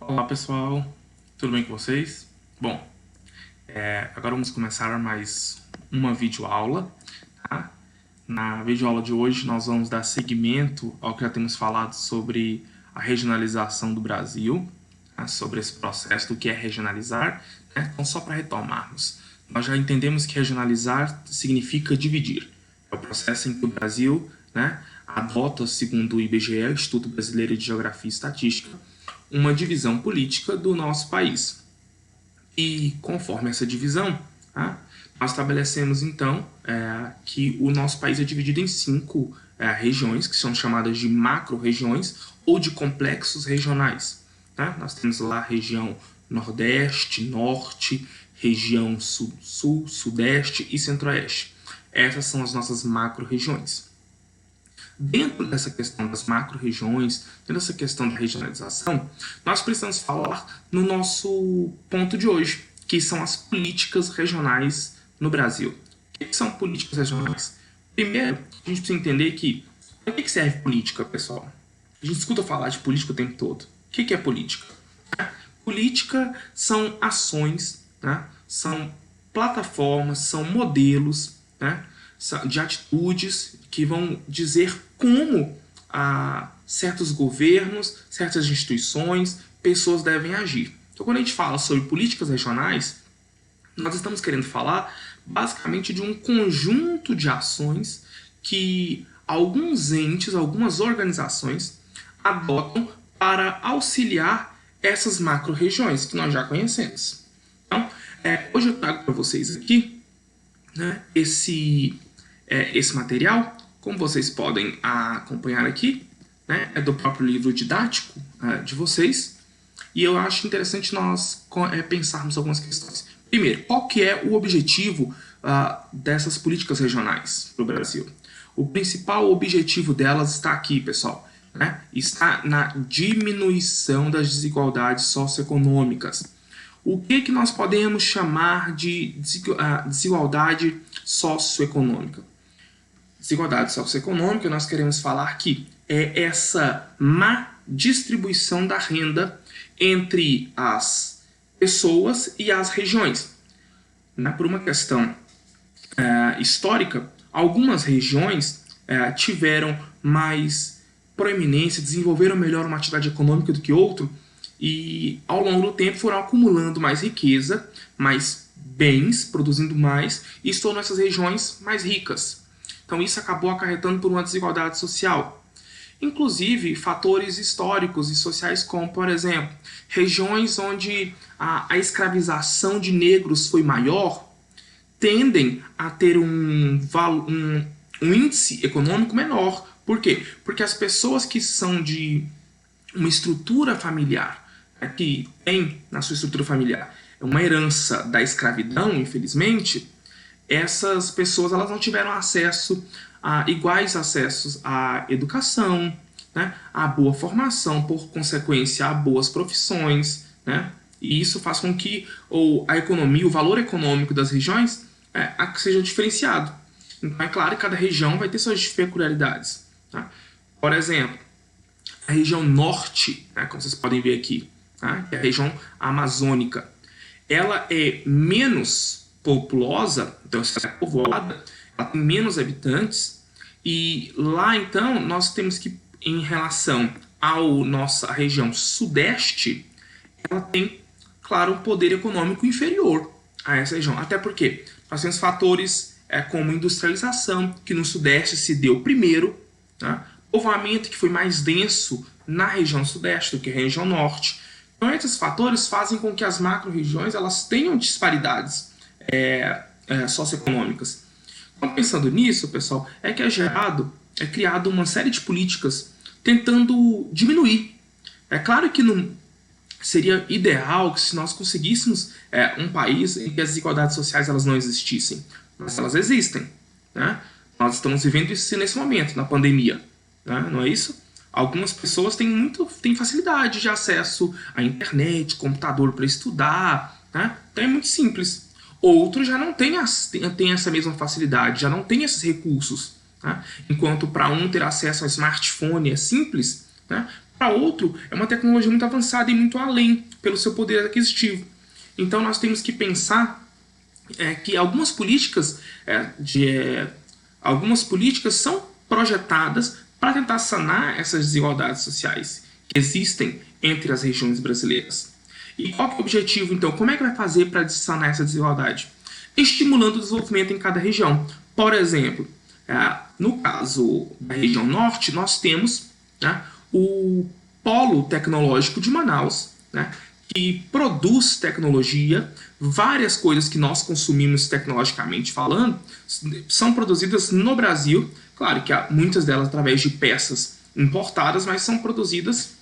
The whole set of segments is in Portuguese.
Olá pessoal, tudo bem com vocês? Bom, agora vamos começar mais uma videoaula, tá? Na videoaula de hoje nós vamos dar seguimento ao que já temos falado sobre a regionalização do Brasil, tá? Sobre esse processo do que é regionalizar, né? Então só para retomarmos, nós já entendemos que regionalizar significa dividir. É o processo em que o Brasil, né, adota, segundo o IBGE, Instituto Brasileiro de Geografia e Estatística, uma divisão política do nosso país. E conforme essa divisão, tá, nós estabelecemos então que o nosso país é dividido em 5 regiões, que são chamadas de macro-regiões ou de complexos regionais. Tá? Nós temos lá a região Nordeste, Norte, região Sul, Sudeste e Centro-Oeste. Essas são as nossas macro-regiões. Dentro dessa questão das macro-regiões, dentro dessa questão da regionalização, nós precisamos falar no nosso ponto de hoje, que são as políticas regionais no Brasil. O que são políticas regionais? Primeiro, a gente precisa entender que para que serve política, pessoal? A gente escuta falar de política o tempo todo. O que é política? Política são ações, né? São plataformas, são modelos, né, de atitudes que vão dizer como certos governos, certas instituições, pessoas devem agir. Então, quando a gente fala sobre políticas regionais, nós estamos querendo falar basicamente de um conjunto de ações que alguns entes, algumas organizações adotam para auxiliar essas macro-regiões que nós já conhecemos. Então, hoje eu trago para vocês aqui, né, esse material, como vocês podem acompanhar aqui, né, é do próprio livro didático de vocês, e eu acho interessante nós pensarmos algumas questões. Primeiro, qual que é o objetivo dessas políticas regionais para o Brasil? O principal objetivo delas está aqui, pessoal, né? Está na diminuição das desigualdades socioeconômicas. O que nós podemos chamar de desigualdade socioeconômica? Desigualdade socioeconômica, nós queremos falar que é essa má distribuição da renda entre as pessoas e as regiões. Por uma questão histórica, algumas regiões tiveram mais proeminência, desenvolveram melhor uma atividade econômica do que outro, e ao longo do tempo foram acumulando mais riqueza, mais bens, produzindo mais, e se tornam essas regiões mais ricas. Então isso acabou acarretando por uma desigualdade social. Inclusive fatores históricos e sociais como, por exemplo, regiões onde a escravização de negros foi maior, tendem a ter um índice econômico menor. Por quê? Porque as pessoas que são de uma estrutura familiar, que tem na sua estrutura familiar uma herança da escravidão, infelizmente, essas pessoas elas não tiveram iguais acessos à educação, né, à boa formação, por consequência, a boas profissões, né, e isso faz com que a economia, o valor econômico das regiões seja diferenciado. Então, é claro que cada região vai ter suas peculiaridades. Tá? Por exemplo, a região norte, né, como vocês podem ver aqui, tá, que é a região amazônica, ela é menos populosa, então ela é povoada, ela tem menos habitantes, e lá então nós temos que, em relação à nossa região sudeste, ela tem, claro, um poder econômico inferior a essa região. Até porque nós temos fatores como industrialização, que no sudeste se deu primeiro, tá? Povoamento que foi mais denso na região sudeste do que a região norte. Então esses fatores fazem com que as macro-regiões elas tenham disparidades socioeconômicas. Então, pensando nisso, pessoal, que é criado uma série de políticas tentando diminuir. É claro que não seria ideal que se nós conseguíssemos um país em que as desigualdades sociais elas não existissem, mas elas existem, né? Nós estamos vivendo isso nesse momento, na pandemia, né? Não é isso? Algumas pessoas têm facilidade de acesso à internet, computador para estudar, né? Então é muito simples. Outros já não têm essa mesma facilidade, já não têm esses recursos. Tá? Enquanto para um ter acesso ao smartphone é simples, né? Para outro, é uma tecnologia muito avançada e muito além pelo seu poder aquisitivo. Então nós temos que pensar que algumas políticas são projetadas para tentar sanar essas desigualdades sociais que existem entre as regiões brasileiras. E qual que é o objetivo, então? Como é que vai fazer para sanar essa desigualdade? Estimulando o desenvolvimento em cada região. Por exemplo, no caso da região norte, nós temos o Polo Tecnológico de Manaus, que produz tecnologia. Várias coisas que nós consumimos tecnologicamente falando são produzidas no Brasil. Claro que há muitas delas através de peças importadas, mas são produzidas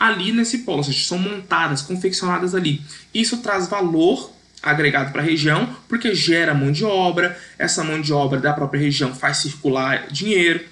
ali nesse polo, ou seja, são montadas, confeccionadas ali. Isso traz valor agregado para a região, porque gera mão de obra, essa mão de obra da própria região faz circular dinheiro.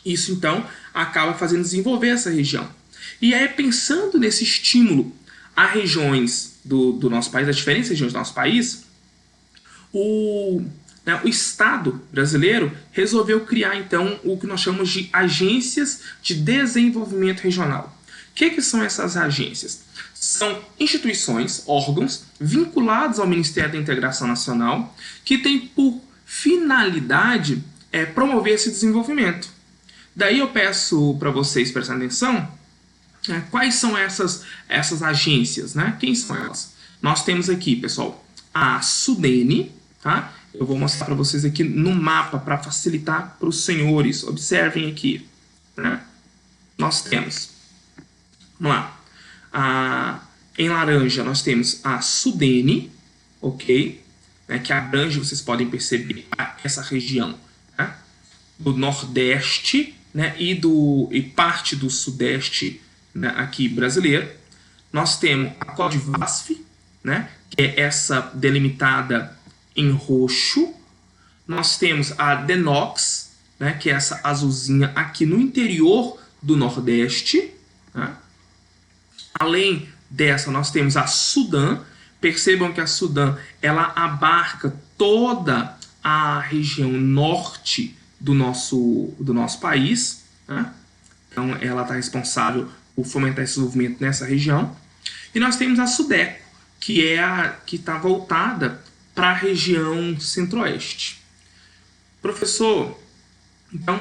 Isso, então, acaba fazendo desenvolver essa região. E aí, pensando nesse estímulo a regiões do nosso país, as diferentes regiões do nosso país, o Estado brasileiro resolveu criar, então, o que nós chamamos de agências de desenvolvimento regional. O que são essas agências? São instituições, órgãos, vinculados ao Ministério da Integração Nacional, que têm por finalidade promover esse desenvolvimento. Daí eu peço para vocês prestarem atenção quais são essas agências, Quem são elas? Nós temos aqui, pessoal, a SUDENE, tá? Eu vou mostrar para vocês aqui no mapa para facilitar para os senhores. Observem aqui. Nós temos, vamos lá, em laranja nós temos a SUDENE, ok? Que abrange, vocês podem perceber, essa região do Nordeste e parte do Sudeste aqui brasileiro. Nós temos a Codivasf, que é essa delimitada em roxo. Nós temos a Denox, que é essa azulzinha aqui no interior do Nordeste. Além dessa, nós temos a Sudan. Percebam que a Sudan ela abarca toda a região norte do nosso país. Então, ela está responsável por fomentar esse desenvolvimento nessa região. E nós temos a SUDECO, que é a que está voltada para a região centro-oeste. Professor, então,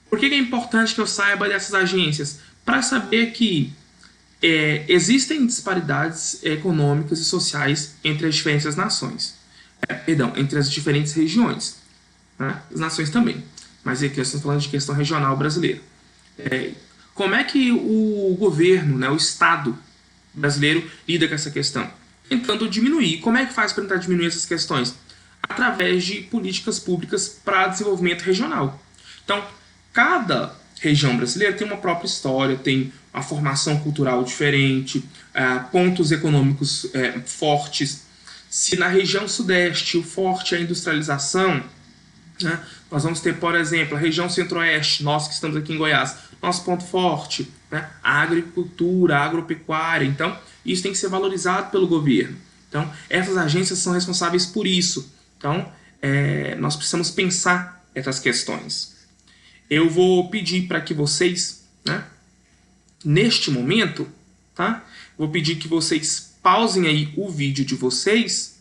por que é importante que eu saiba dessas agências? Para saber que existem disparidades econômicas e sociais entre as diferentes nações. Entre as diferentes regiões. As nações também. Mas aqui nós estamos falando de questão regional brasileira. Como é que o governo, o Estado brasileiro lida com essa questão? Tentando diminuir. Como é que faz para tentar diminuir essas questões? Através de políticas públicas para desenvolvimento regional. Então, cada região brasileira tem uma própria história, tem uma formação cultural diferente, pontos econômicos fortes. Se na região sudeste o forte é a industrialização, nós vamos ter, por exemplo, a região centro-oeste, nós que estamos aqui em Goiás, nosso ponto forte, a agricultura, a agropecuária. Então, isso tem que ser valorizado pelo governo. Então, essas agências são responsáveis por isso. Então, nós precisamos pensar essas questões. Eu vou pedir para que vocês, neste momento, vou pedir que vocês pausem aí o vídeo de vocês,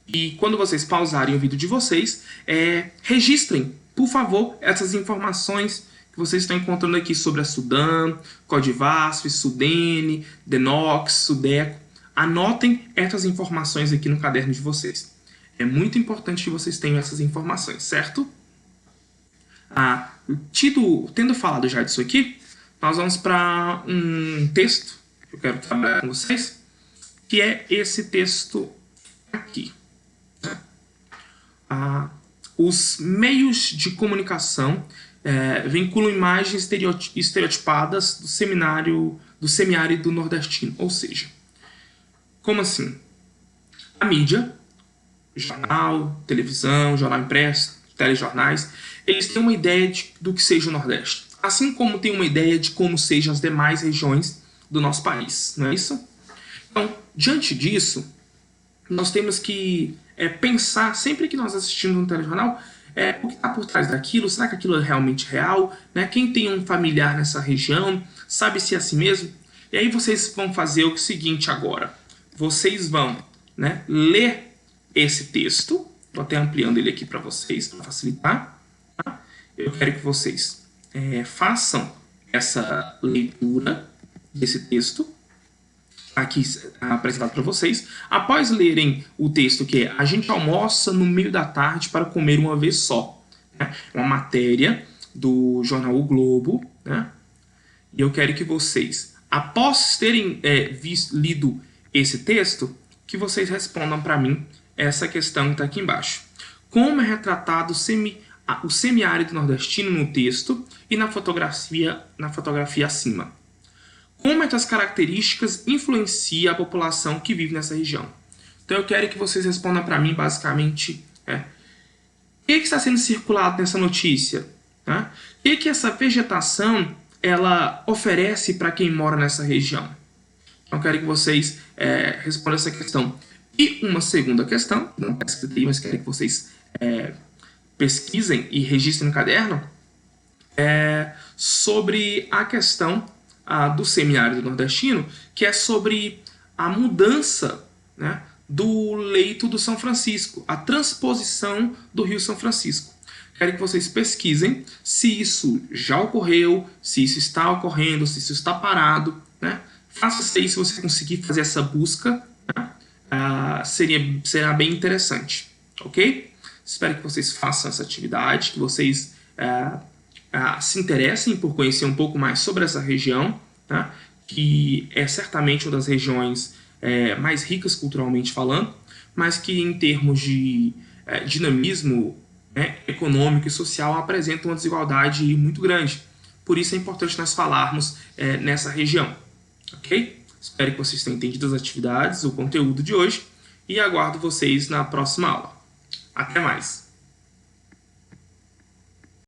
e quando vocês pausarem o vídeo de vocês, registrem, por favor, essas informações que vocês estão encontrando aqui sobre a Sudan, Codivasf, SUDENE, Denox, SUDECO. Anotem essas informações aqui no caderno de vocês. É muito importante que vocês tenham essas informações, certo? Tendo falado já disso aqui, nós vamos para um texto que eu quero trabalhar com vocês, que é esse texto aqui. Os meios de comunicação vinculam imagens estereotipadas do semiárido nordestino. Ou seja, como assim? A mídia, jornal, televisão, jornal impresso, telejornais, eles têm uma ideia do que seja o Nordeste. Assim como tem uma ideia de como sejam as demais regiões do nosso país. Não é isso? Então, diante disso, nós temos que pensar, sempre que nós assistimos um telejornal, o que está por trás daquilo, será que aquilo é realmente real? Né? Quem tem um familiar nessa região, sabe se é assim mesmo? E aí vocês vão fazer o seguinte agora, vocês vão, né, ler esse texto, estou até ampliando ele aqui para vocês, para facilitar. Tá? Eu quero que vocês façam essa leitura desse texto, aqui apresentado para vocês. Após lerem o texto que é "A gente almoça no meio da tarde para comer uma vez só", né? Uma matéria do jornal O Globo, né? E eu quero que vocês, após terem lido esse texto, que vocês respondam para mim essa questão que está aqui embaixo. Como é retratado o semiárido nordestino no texto e na fotografia acima? Como essas características influenciam a população que vive nessa região? Então eu quero que vocês respondam para mim basicamente o que está sendo circulado nessa notícia? Né? O que essa vegetação ela oferece para quem mora nessa região? Então eu quero que vocês respondam essa questão. E uma segunda questão, não está escrito aí, mas quero que vocês pesquisem e registrem no caderno, sobre a questão do semiárido nordestino, que é sobre a mudança, né, do leito do São Francisco, a transposição do Rio São Francisco. Quero que vocês pesquisem se isso já ocorreu, se isso está ocorrendo, se isso está parado, né? Faça isso aí, se você conseguir fazer essa busca, né? Será bem interessante, ok? Espero que vocês façam essa atividade, que vocês se interessem por conhecer um pouco mais sobre essa região, tá? Que é certamente uma das regiões mais ricas culturalmente falando, mas que em termos de dinamismo econômico e social apresenta uma desigualdade muito grande. Por isso é importante nós falarmos nessa região, ok? Espero que vocês tenham entendido as atividades, o conteúdo de hoje, e aguardo vocês na próxima aula. Até mais!